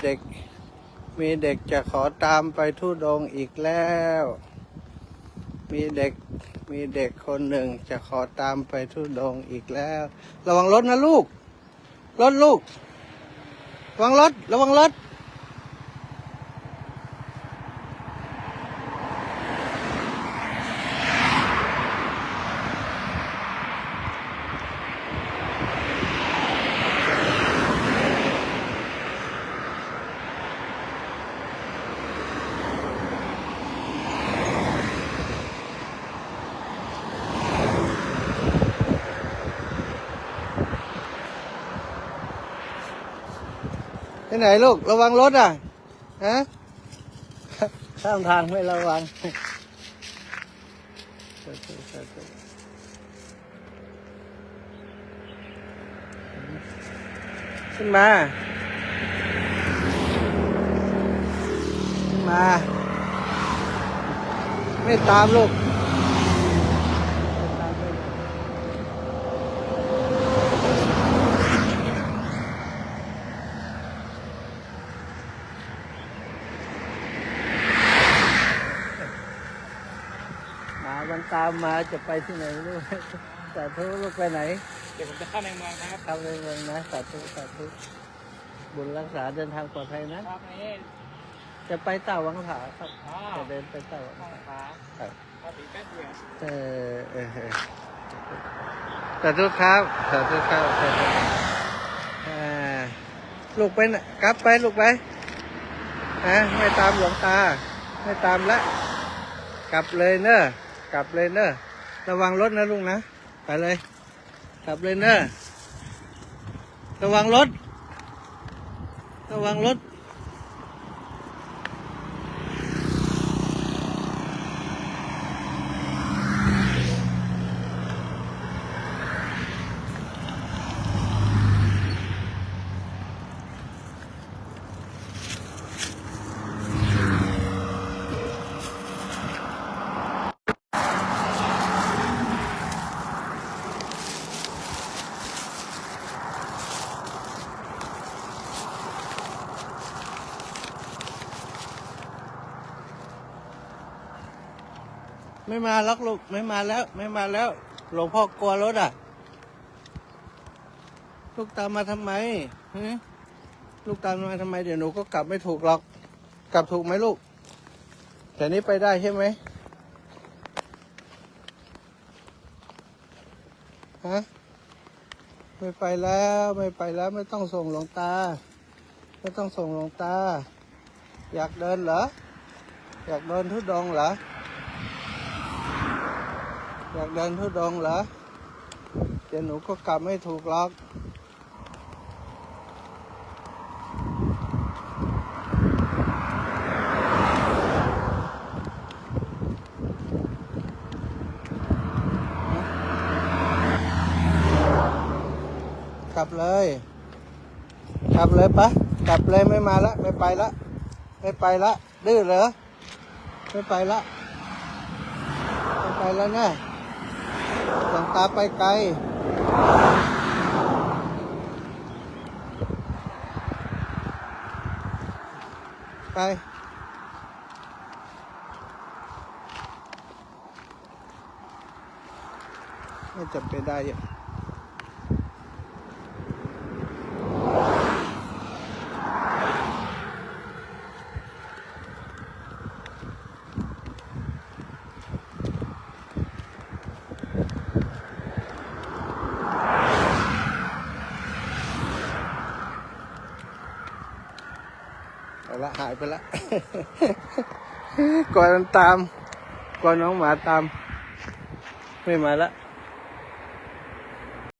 เด็กมีเด็กจะขอตามไปธุดงค์อีกแล้วมีเด็กคนหนึ่งจะขอตามไปธุดงค์อีกแล้วระวังรถนะลูกลูกระวังรถไปไหนลูกระวังรถอ่ะฮะข้ามทางไม่ระวังขึ้นมาไม่ตามลูกมันตามมาจะไปที่ไหนลูกสาธุลูกไปไหนเดี๋ยวผมจะเข้าในเมืองนะครับเข้าในเมืองนะสาธุบุญรักษาเดินทางปลอดภัยนะครับนี่จะไปเต่าวังผาครับจะเดินไปเต่าวังผาครับพอถึงแป๊บเดียวสาธุครับลูกไปนะกลับไปลูกไปไม่ตามหลวงตาไม่ตามละกลับเลยเนอะระวังรถนะลุงนะไปเลยกลับเลยเนอะระวังรถไม่มาล็อกลูกไม่มาแล้วหลวงพ่อกลัวรถอ่ะลูกตามมาทำไมลูกตามมาทำไมเดี๋ยวหนูก็กลับไม่ถูกหรอกกลับถูกไหมลูกแต่นี้ไปได้ใช่ไหมไม่ไปแล้วไม่ต้องส่งหลวงตาอยากเดินเหรออยากเดินธุดงค์เหรอเดี๋ยวหนูก็กลับไม่ถูกหรอกกลับเลยปะกลับเลยไม่มาละไม่ไปละดื้อเหรอไม่ไปละนะหลวงตาไปไกลไปไม่จำเป็นได้ยังหายไปละ ก่อนน้องหมาตามไม่มาละ